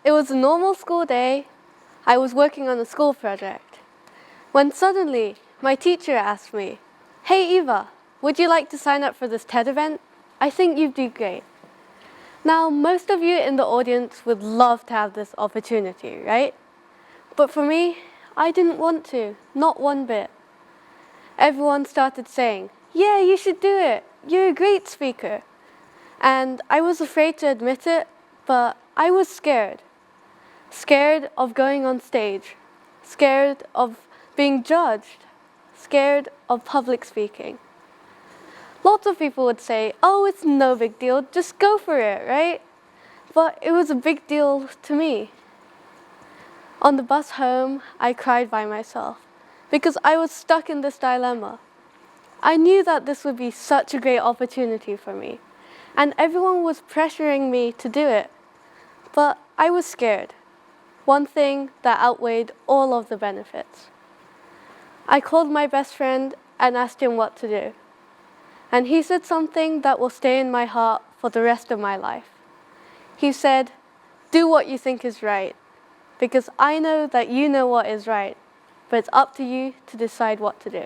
It was a normal school day. I was working on a school project, when suddenly my teacher asked me, "Hey Eva, would you like to sign up for this TED event? I think you'd do great." Now, most of you in the audience would love to have this opportunity, right? But for me, I didn't want to, not one bit. Everyone started saying, "Yeah, you should do it. You're a great speaker." And I was afraid to admit it, but I was scared. Scared of going on stage, scared of being judged, scared of public speaking. Lots of people would say, "Oh, it's no big deal, just go for it," right? But it was a big deal to me. On the bus home, I cried by myself because I was stuck in this dilemma. I knew that this would be such a great opportunity for me, and everyone was pressuring me to do it, but I was scared. One thing that outweighed all of the benefits. I called my best friend and asked him what to do. And he said something that will stay in my heart for the rest of my life. He said, "Do what you think is right, because I know that you know what is right, but it's up to you to decide what to do."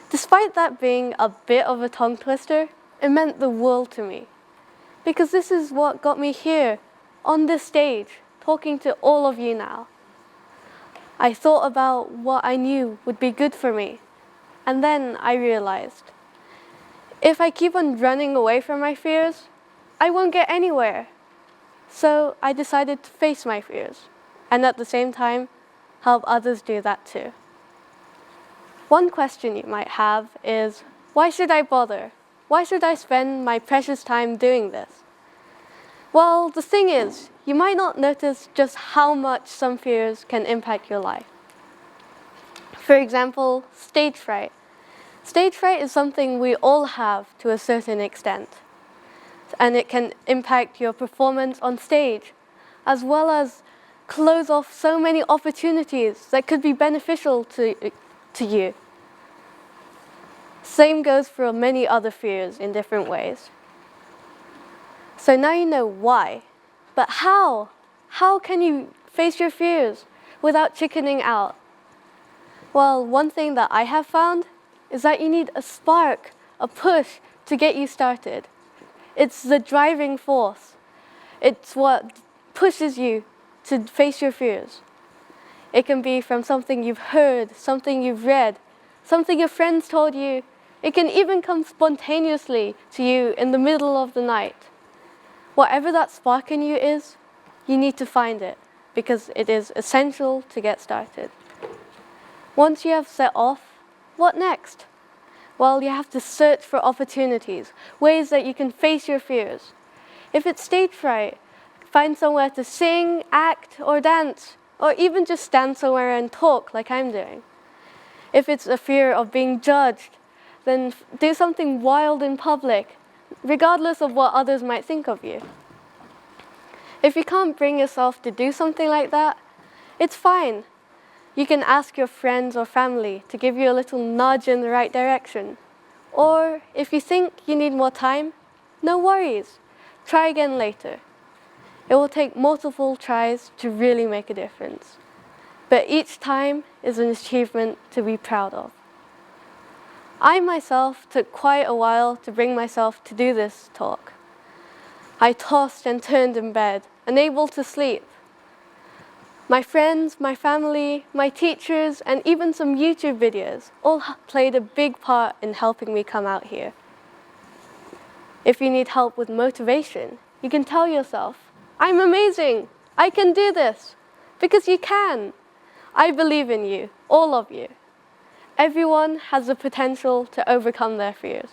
Despite that being a bit of a tongue twister, it meant the world to me, because this is what got me here, on this stage, talking to all of you now. I thought about what I knew would be good for me, and then I realized, if I keep on running away from my fears, I won't get anywhere. So I decided to face my fears, and at the same time, help others do that too. One question you might have is, why should I bother? Why should I spend my precious time doing this? Well, the thing is, you might not notice just how much some fears can impact your life. For example, stage fright. Stage fright is something we all have to a certain extent, and it can impact your performance on stage, as well as close off so many opportunities that could be beneficial to you. Same goes for many other fears in different ways. So now you know why, but how? How can you face your fears without chickening out? Well, one thing that I have found is that you need a spark, a push to get you started. It's the driving force. It's what pushes you to face your fears. It can be from something you've heard, something you've read, something your friends told you. It can even come spontaneously to you in the middle of the night. Whatever that spark in you is, you need to find it, because it is essential to get started. Once you have set off, what next? Well, you have to search for opportunities, ways that you can face your fears. If it's stage fright, find somewhere to sing, act, or dance, or even just stand somewhere and talk like I'm doing. If it's a fear of being judged, then do something wild in public, regardless of what others might think of you. If you can't bring yourself to do something like that, it's fine. You can ask your friends or family to give you a little nudge in the right direction. Or if you think you need more time, no worries. Try again later. It will take multiple tries to really make a difference. But each time is an achievement to be proud of. I myself took quite a while to bring myself to do this talk. I tossed and turned in bed, unable to sleep. My friends, my family, my teachers, and even some YouTube videos all played a big part in helping me come out here. If you need help with motivation, you can tell yourself, "I'm amazing, I can do this," because you can. I believe in you, all of you. Everyone has the potential to overcome their fears.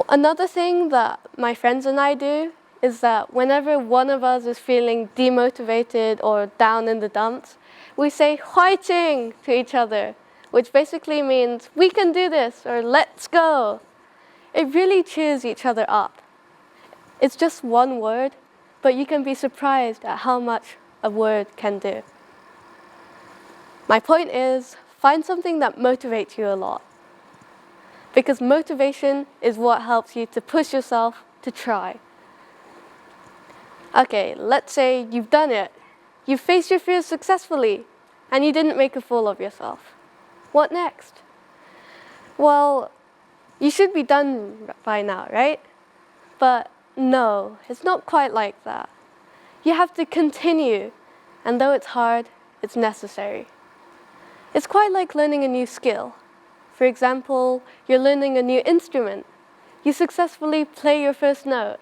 Another thing that my friends and I do is that whenever one of us is feeling demotivated or down in the dumps, we say "화이팅" to each other, which basically means "we can do this" or "let's go." It really cheers each other up. It's just one word, but you can be surprised at how much a word can do. My point is, find something that motivates you a lot, because motivation is what helps you to push yourself to try. Okay, let's say you've done it. You faced your fears successfully, and you didn't make a fool of yourself. What next? Well, you should be done by now, right? But no, it's not quite like that. You have to continue, and though it's hard, it's necessary. It's quite like learning a new skill. For example, you're learning a new instrument. You successfully play your first note.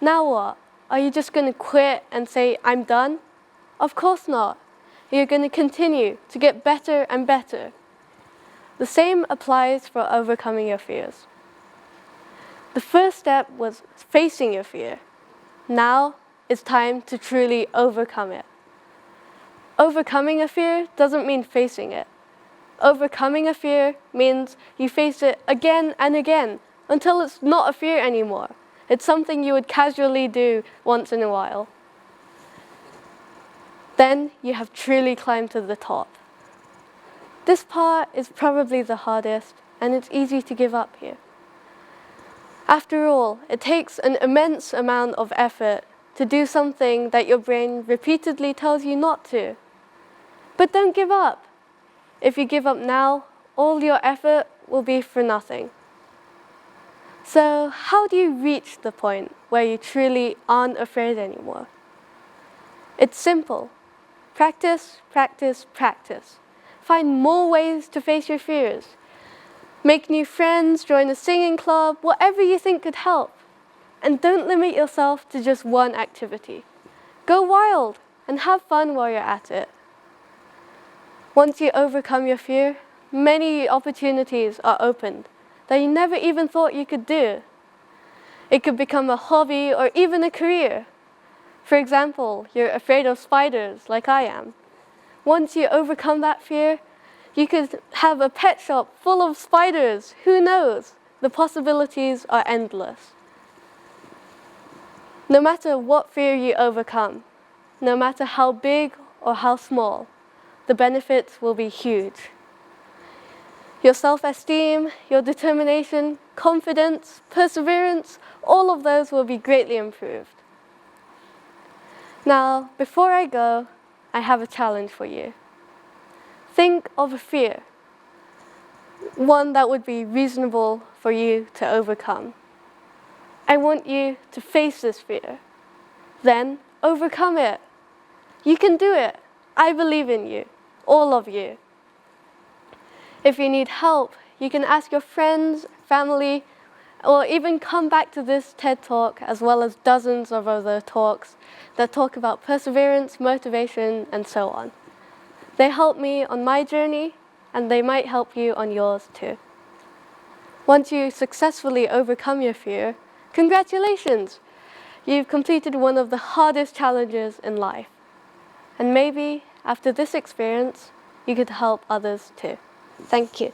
Now what? Are you just going to quit and say, I'm done? Of course not. You're going to continue to get better and better. The same applies for overcoming your fears. The first step was facing your fear. Now it's time to truly overcome it. Overcoming a fear doesn't mean facing it. Overcoming a fear means you face it again and again until it's not a fear anymore. It's something you would casually do once in a while. Then you have truly climbed to the top. This part is probably the hardest, and it's easy to give up here. After all, it takes an immense amount of effort to do something that your brain repeatedly tells you not to. But don't give up. If you give up now, all your effort will be for nothing. So how do you reach the point where you truly aren't afraid anymore? It's simple. Practice, practice, practice. Find more ways to face your fears. Make new friends, join a singing club, whatever you think could help. And don't limit yourself to just one activity. Go wild and have fun while you're at it. Once you overcome your fear, many opportunities are opened that you never even thought you could do. It could become a hobby or even a career. For example, you're afraid of spiders like I am. Once you overcome that fear, you could have a pet shop full of spiders. Who knows? The possibilities are endless. No matter what fear you overcome, no matter how big or how small, the benefits will be huge. Your self-esteem, your determination, confidence, perseverance, all of those will be greatly improved. Now, before I go, I have a challenge for you. Think of a fear, one that would be reasonable for you to overcome. I want you to face this fear, then overcome it. You can do it. I believe in you, all of you. If you need help, you can ask your friends, family, or even come back to this TED Talk as well as dozens of other talks that talk about perseverance, motivation, and so on. They help me on my journey, and they might help you on yours too. Once you successfully overcome your fear, congratulations! You've completed one of the hardest challenges in life. And maybe after this experience, you could help others too. Thank you.